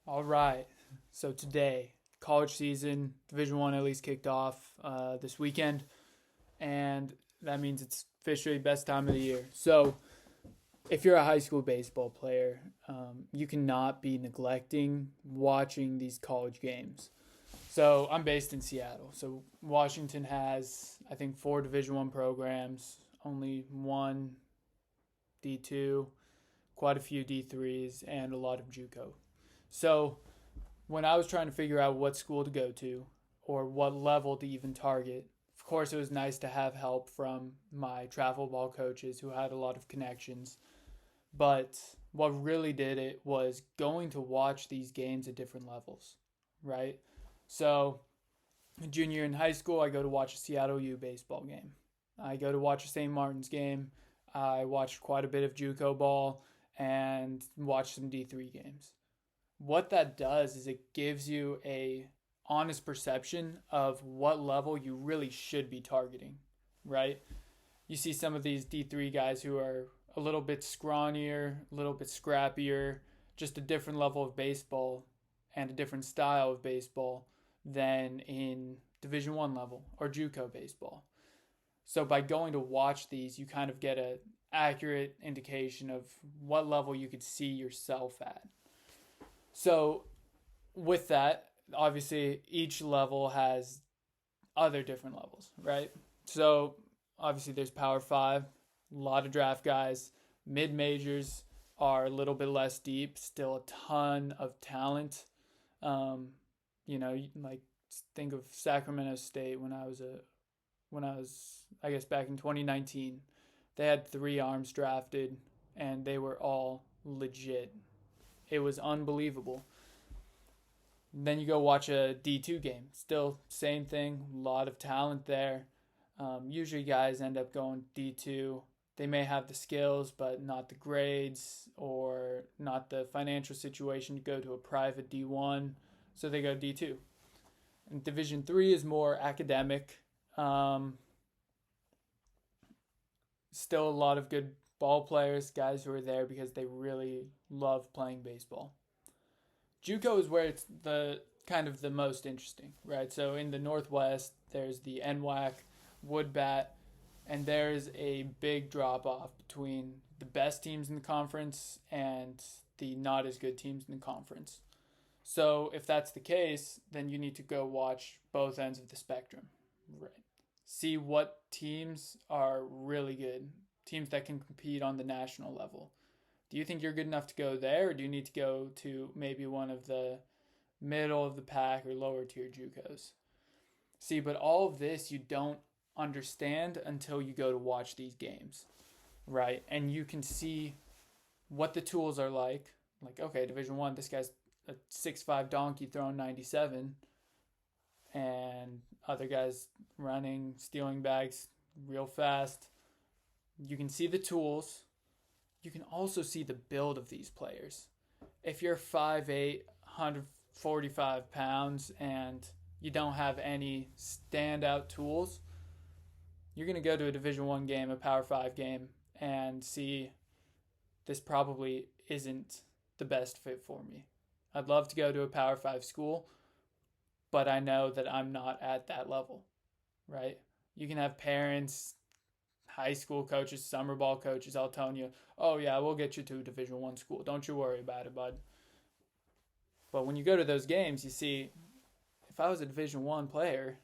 All right. So today, college season, Division One at least kicked off this weekend, and that means it's officially best time of the year. So if you're a high school baseball player, you cannot be neglecting watching these college games. So I'm based in Seattle. So Washington has, I think, four Division One programs, only one D2, quite a few D3s, and a lot of JUCO. So when I was trying to figure out what school to go to or what level to even target, of course, it was nice to have help from my travel ball coaches who had a lot of connections. But what really did it was going to watch these games at different levels, right? So, junior in high school, I go to watch a Seattle U baseball game. I go to watch a St. Martin's game. I watched quite a bit of JUCO ball and watched some D3 games. What that does is it gives you a honest perception of what level you really should be targeting, right? You see some of these D3 guys who are a little bit scrawnier, a little bit scrappier, just a different level of baseball and a different style of baseball than in Division 1 level or JUCO baseball. So by going to watch these, you kind of get an accurate indication of what level you could see yourself at. So with that, obviously each level has other different levels, right? So obviously there's Power Five, a lot of draft guys. Mid majors are a little bit less deep, still a ton of talent. Um, like think of Sacramento State when I was I guess back in 2019, they had three arms drafted and they were all legit. It was unbelievable. Then you go watch a D2 game. Still, same thing. A lot of talent there. Usually, guys end up going D2. They may have the skills, but not the grades or not the financial situation to go to a private D1. So they go D2. And Division 3 is more academic. Um, Still a lot of good ball players, guys who are there because they really love playing baseball. JUCO is where it's the kind of the most interesting, right? So in the Northwest, there's the NWAC, Woodbat, and there's a big drop off between the best teams in the conference and the not as good teams in the conference. So if that's the case, then you need to go watch both ends of the spectrum, right? See what teams are really good, teams that can compete on the national level. Do you think you're good enough to go there, or do you need to go to maybe one of the middle of the pack or lower tier JUCOs? See, but all of this you don't understand until you go to watch these games, right? And you can see what the tools are like. Like, okay, Division One, this guy's a 6'5" donkey throwing 97, and other guys running, stealing bags real fast. You can see the tools. You can also see the build of these players. If you're 5'8", 145 pounds, and you don't have any standout tools, you're going to go to a Division One game, a Power 5 game, and see this probably isn't the best fit for me. I'd love to go to a Power 5 school, but I know that I'm not at that level, right? You can have parents, high school coaches, summer ball coaches all telling you, "Oh yeah, we'll get you to a Division 1 school. Don't you worry about it, bud." But when you go to those games, you see if I was a Division 1 player,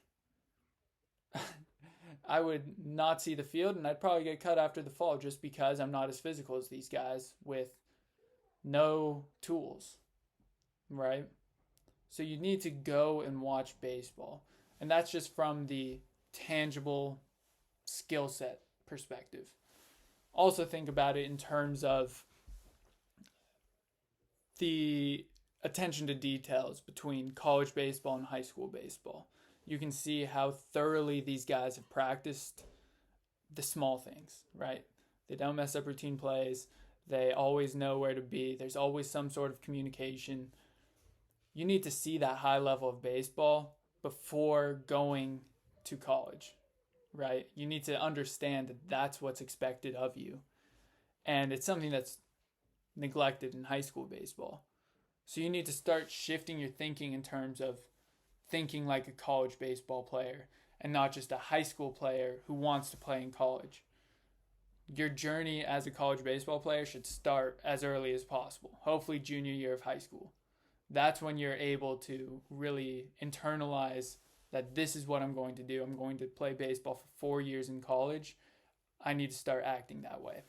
I would not see the field and I'd probably get cut after the fall just because I'm not as physical as these guys with no tools, right? So you need to go and watch baseball. And that's just from the tangible skill set perspective. Also think about it in terms of the attention to details between college baseball and high school baseball. You can see how thoroughly these guys have practiced the small things, right? They don't mess up routine plays. They always know where to be. There's always some sort of communication. You need to see that high level of baseball before going to college, right? You need to understand that that's what's expected of you. And it's something that's neglected in high school baseball. So you need to start shifting your thinking in terms of thinking like a college baseball player and not just a high school player who wants to play in college. Your journey as a college baseball player should start as early as possible, hopefully junior year of high school. That's when you're able to really internalize that this is what I'm going to do. I'm going to play baseball for 4 years in college. I need to start acting that way.